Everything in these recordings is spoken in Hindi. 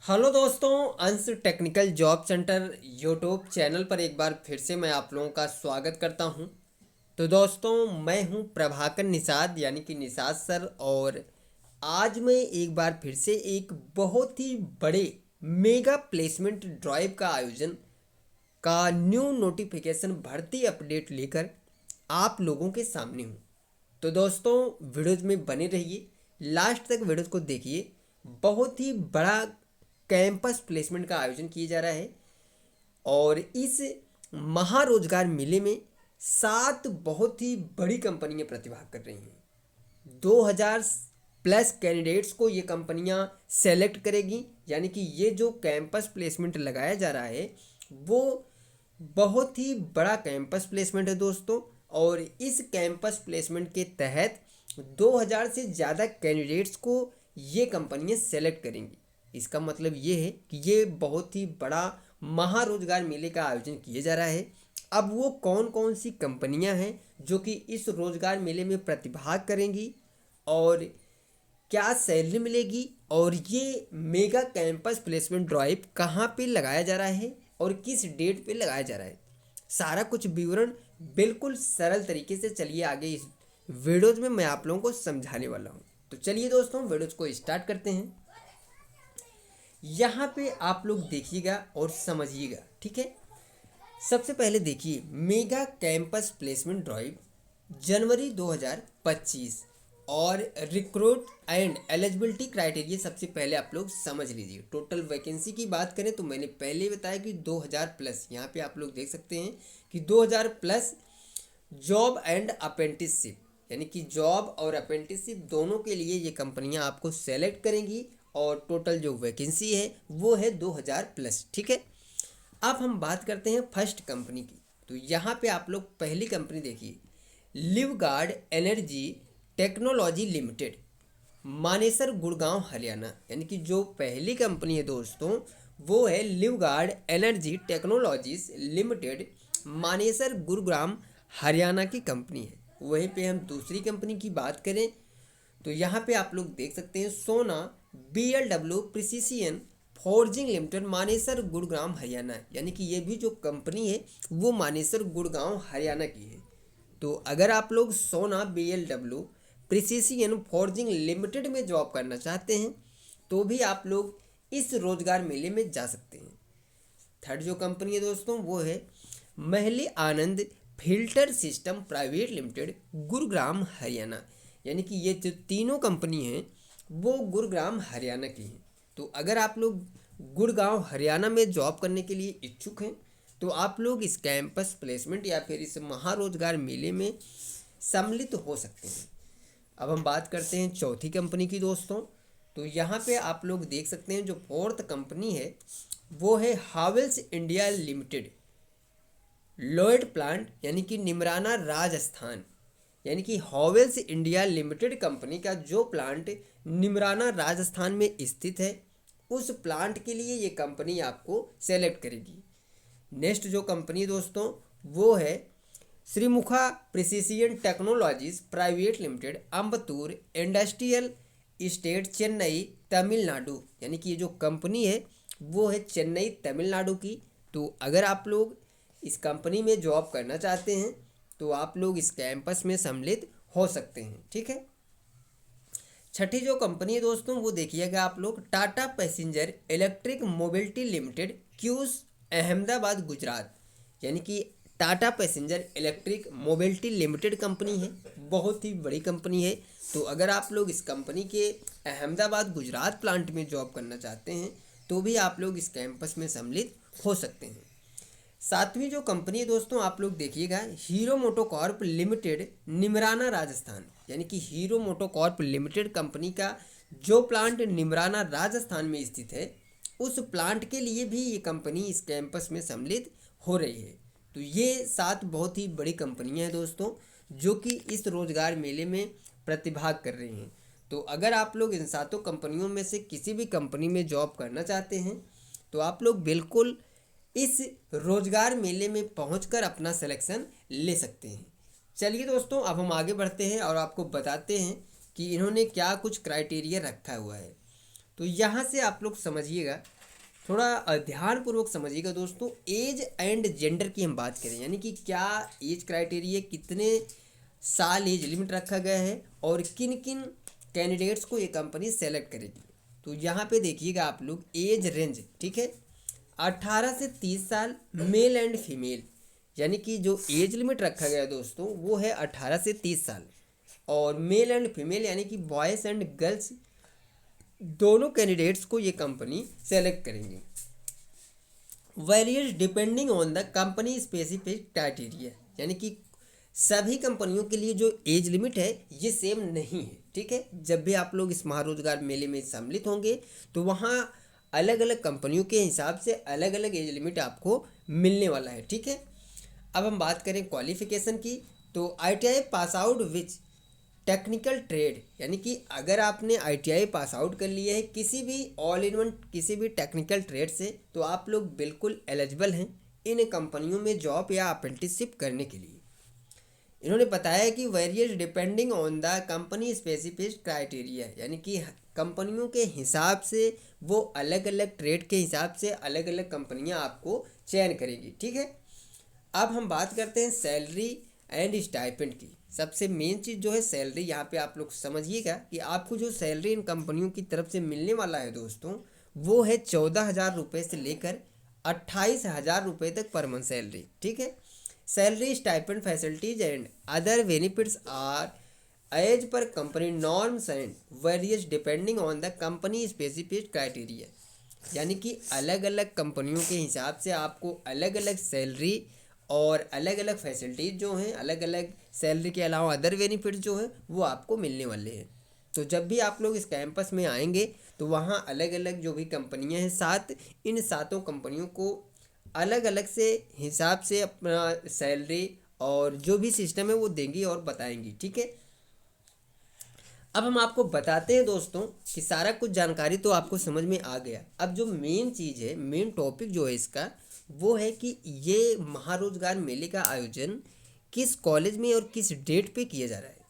हेलो दोस्तों, अंश technical job centre YouTube channel पर एक बार फिर से मैं आप लोगों का स्वागत करता हूं। तो दोस्तों, मैं हूं प्रभाकर निषाद यानी कि निषाद सर। और आज मैं एक बार फिर से एक बहुत ही बड़े मेगा प्लेसमेंट ड्राइव का आयोजन का न्यू नोटिफिकेशन भर्ती अपडेट लेकर आप लोगों के सामने हूं। तो दोस्तों, वीडियोज में बने रहिए, लास्ट तक वीडियोज को देखिए। बहुत ही बड़ा कैंपस प्लेसमेंट का आयोजन किया जा रहा है और इस महारोजगार मेले में 7 बहुत ही बड़ी कंपनियां प्रतिभाग कर रही हैं। 2000 प्लस कैंडिडेट्स को ये कंपनियां सेलेक्ट करेगी। यानी कि ये जो कैंपस प्लेसमेंट लगाया जा रहा है वो बहुत ही बड़ा कैंपस प्लेसमेंट है दोस्तों। और इस कैंपस प्लेसमेंट के तहत 2000 से ज़्यादा कैंडिडेट्स को ये कंपनियां सेलेक्ट करेंगी। इसका मतलब ये है कि ये बहुत ही बड़ा महारोजगार मेले का आयोजन किया जा रहा है। अब वो कौन कौन सी कंपनियां हैं जो कि इस रोजगार मेले में प्रतिभाग करेंगी और क्या सैलरी मिलेगी और ये मेगा कैंपस प्लेसमेंट ड्राइव कहाँ पे लगाया जा रहा है और किस डेट पे लगाया जा रहा है, सारा कुछ विवरण बिल्कुल सरल तरीके से चलिए आगे इस वीडियोज में मैं आप लोगों को समझाने वाला हूँ। तो चलिए दोस्तों, वीडियोज को स्टार्ट करते हैं। यहाँ पे आप लोग देखिएगा और समझिएगा, ठीक है। सबसे पहले देखिए, मेगा कैंपस प्लेसमेंट ड्राइव जनवरी 2025 और रिक्रूट एंड एलिजिबिलिटी क्राइटेरिया सबसे पहले आप लोग समझ लीजिए। टोटल वैकेंसी की बात करें तो मैंने पहले ही बताया कि 2000 प्लस, यहाँ पे आप लोग देख सकते हैं कि 2000 प्लस जॉब एंड अप्रेंटिसशिप, यानी कि जॉब और अप्रेंटिसशिप दोनों के लिए ये कंपनियां आपको सेलेक्ट करेंगी। और टोटल जो वैकेंसी है वो है 2000 प्लस, ठीक है। अब हम बात करते हैं फर्स्ट कंपनी की। तो यहाँ पे आप लोग पहली कंपनी देखिए, Livguard energy technology limited, Manesar Gurgaon Haryana. यानी कि जो पहली कंपनी है दोस्तों वो है Livguard energy technologies limited, Manesar Gurugram Haryana की कंपनी है। वहीं पे हम दूसरी कंपनी की बात करें तो यहाँ पे आप लोग देख सकते हैं सोना BLW precision forging limited, Manesar Gurgaon Haryana. यानी कि ये भी जो कंपनी है वो मानेसर गुड़गांव हरियाणा की है। तो अगर आप लोग सोना BLW प्रिसिशन फोर्जिंग लिमिटेड में जॉब करना चाहते हैं तो भी आप लोग इस रोजगार मेले में जा सकते हैं। थर्ड जो कंपनी है दोस्तों वो है Mahle Anand filter system private limited, Gurugram Haryana. यानी कि ये जो तीनों कंपनी हैं वो गुरुग्राम हरियाणा की हैं। तो अगर आप लोग गुड़गांव हरियाणा में जॉब करने के लिए इच्छुक हैं तो आप लोग इस कैंपस प्लेसमेंट या फिर इस महारोजगार मेले में सम्मिलित हो सकते हैं। अब हम बात करते हैं चौथी कंपनी की दोस्तों। तो यहाँ पे आप लोग देख सकते हैं जो फोर्थ कंपनी है वो है Havells India limited, Lloyd plant, यानी कि निमराना राजस्थान। यानी कि हॉवेल्स इंडिया लिमिटेड कंपनी का जो प्लांट निमराना राजस्थान में स्थित है उस प्लांट के लिए ये कंपनी आपको सेलेक्ट करेगी। नेक्स्ट जो कंपनी दोस्तों वो है Shrimukha precision technologies private limited, Ambattur industrial estate, Chennai Tamil Nadu. यानी कि ये जो कंपनी है वो है चेन्नई तमिलनाडु की। तो अगर आप लोग इस कंपनी में जॉब करना चाहते हैं तो आप लोग इस कैंपस में सम्मिलित हो सकते हैं, ठीक है। छठी जो कंपनी है दोस्तों वो देखिएगा आप लोग, Tata passenger electric mobility limited, क्यूज, अहमदाबाद गुजरात। यानी कि Tata passenger electric mobility limited company है, बहुत ही बड़ी कंपनी है। तो अगर आप लोग इस कंपनी के अहमदाबाद गुजरात प्लांट में जॉब करना चाहते हैं तो भी आप लोग इस कैंपस में सम्मिलित हो सकते हैं। सातवीं जो कंपनी है दोस्तों आप लोग देखिएगा, hero MotoCorp limited, Neemrana Rajasthan. यानी कि हीरो मोटोकॉर्प लिमिटेड कंपनी का जो प्लांट निमराना राजस्थान में स्थित है उस प्लांट के लिए भी ये कंपनी इस कैंपस में सम्मिलित हो रही है। तो ये 7 बहुत ही बड़ी कंपनियां हैं दोस्तों जो कि इस रोजगार मेले में प्रतिभाग कर रही हैं। तो अगर आप लोग इन 7 कंपनियों में से किसी भी कंपनी में जॉब करना चाहते हैं तो आप लोग बिल्कुल इस रोजगार मेले में पहुंचकर अपना सिलेक्शन ले सकते हैं। चलिए दोस्तों, अब हम आगे बढ़ते हैं और आपको बताते हैं कि इन्होंने क्या कुछ क्राइटेरिया रखा हुआ है। तो यहाँ से आप लोग समझिएगा थोड़ा ध्यानपूर्वक समझिएगा दोस्तों। एज एंड जेंडर की हम बात करें, यानी कि क्या एज क्राइटेरिया, कितने साल एज लिमिट रखा गया है और किन किन कैंडिडेट्स को ये कंपनी सेलेक्ट करेगी। तो यहाँ पे देखिएगा आप लोग एज रेंज, ठीक है, 18 से 30 साल मेल एंड फीमेल, यानी कि जो एज लिमिट रखा गया है दोस्तों वो है 18 से 30 साल, और मेल एंड फीमेल यानी कि बॉयज़ एंड गर्ल्स दोनों कैंडिडेट्स को ये कंपनी सेलेक्ट करेंगी। Various depending on the company specific criteria, यानी कि सभी कंपनियों के लिए जो एज लिमिट है ये सेम नहीं है, ठीक है। जब भी आप लोग इस महारोजगार मेले में सम्मिलित होंगे तो वहाँ अलग अलग कंपनियों के हिसाब से अलग अलग एज लिमिट आपको मिलने वाला है, ठीक है। अब हम बात करें क्वालिफिकेशन की, तो ITI pass out which technical trade, यानी कि अगर आपने ITI पास आउट कर लिया है किसी भी ऑल इन वन किसी भी टेक्निकल ट्रेड से, तो आप लोग बिल्कुल एलिजिबल हैं इन कंपनियों में जॉब या अप्रेंटिसशिप करने के लिए। इन्होंने बताया कि various depending on the company specific criteria, यानी कि कंपनियों के हिसाब से वो अलग अलग ट्रेड के हिसाब से अलग अलग कंपनियां आपको चयन करेगी, ठीक है। अब हम बात करते हैं सैलरी एंड स्टाइपेंड की। सबसे मेन चीज़ जो है सैलरी, यहाँ पे आप लोग समझिएगा कि आपको जो सैलरी इन कंपनियों की तरफ से मिलने वाला है दोस्तों वो है 14,000 रुपये से लेकर 28,000 रुपये तक पर मंथ सैलरी, ठीक है। Salary stipend facilities and other benefits are as per company norms and various depending on the company specific criteria, यानी कि अलग अलग कंपनियों के हिसाब से आपको अलग अलग सैलरी और अलग अलग फैसिलिटीज़ जो हैं, अलग अलग सैलरी के अलावा अदर बेनिफिट्स जो हैं वो आपको मिलने वाले हैं। तो जब भी आप लोग इस कैंपस में आएंगे तो वहाँ अलग अलग जो भी कंपनियां हैं सात, इन सातों कंपनियों को अलग अलग से हिसाब से अपना सैलरी और जो भी सिस्टम है वो देंगी और बताएंगी, ठीक है। अब हम आपको बताते हैं दोस्तों कि सारा कुछ जानकारी तो आपको समझ में आ गया। अब जो मेन चीज़ है, मेन टॉपिक जो है इसका वो है कि ये महारोजगार मेले का आयोजन किस कॉलेज में और किस डेट पे किया जा रहा है।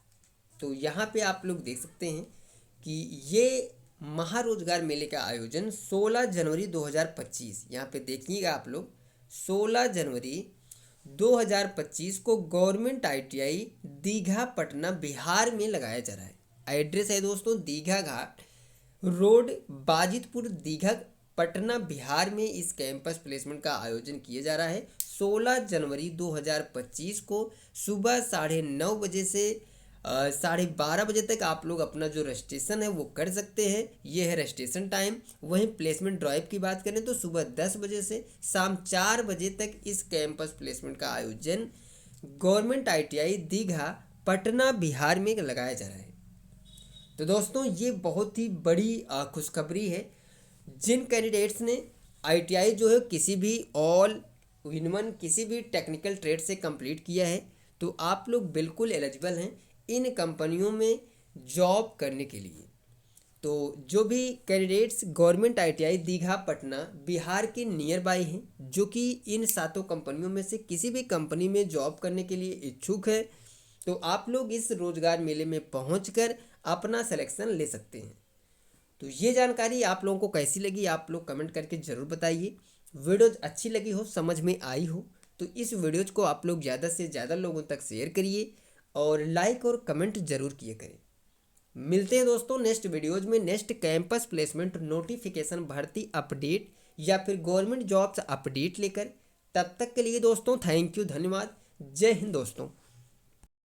तो यहाँ पे आप लोग देख सकते हैं कि ये महारोजगार मेले का आयोजन 16 जनवरी 2025, यहाँ पे देखिएगा आप लोग 16 जनवरी 2025 को गवर्नमेंट ITI दीघा पटना बिहार में लगाया जा रहा है। एड्रेस है दोस्तों दीघा घाट रोड, बाजितपुर, दीघा, पटना बिहार में इस कैंपस प्लेसमेंट का आयोजन किया जा रहा है। 16 जनवरी 2025 को सुबह 9:30 बजे से 12:30 बजे तक आप लोग अपना जो रजिस्ट्रेशन है वो कर सकते हैं। ये है रजिस्ट्रेशन टाइम। वहीं प्लेसमेंट ड्राइव की बात करें तो सुबह 10 बजे से शाम 4 बजे तक इस कैंपस प्लेसमेंट का आयोजन गवर्नमेंट ITI दीघा पटना बिहार में लगाया जा रहा है। तो दोस्तों ये बहुत ही बड़ी खुशखबरी है। जिन कैंडिडेट्स ने ITI जो है किसी भी ऑल इन वन किसी भी टेक्निकल ट्रेड से कंप्लीट किया है तो आप लोग बिल्कुल एलिजिबल हैं इन कंपनियों में जॉब करने के लिए। तो जो भी candidates government ITI Digha Patna Bihar के नियर बाई हैं, जो कि इन सातों कंपनियों में से किसी भी कंपनी में जॉब करने के लिए इच्छुक है, तो आप लोग इस रोजगार मेले में पहुंचकर अपना सिलेक्शन ले सकते हैं। तो ये जानकारी आप लोगों को कैसी लगी आप लोग कमेंट करके ज़रूर बताइए। वीडियो अच्छी लगी हो, समझ में आई हो तो इस वीडियोज़ को आप लोग ज़्यादा से ज़्यादा लोगों तक शेयर करिए और लाइक और कमेंट ज़रूर किए करें। मिलते हैं दोस्तों नेक्स्ट वीडियोज़ में, नेक्स्ट कैंपस प्लेसमेंट नोटिफिकेशन भर्ती अपडेट या फिर गवर्नमेंट जॉब्स अपडेट लेकर। तब तक के लिए दोस्तों थैंक यू, धन्यवाद, जय हिंद दोस्तों।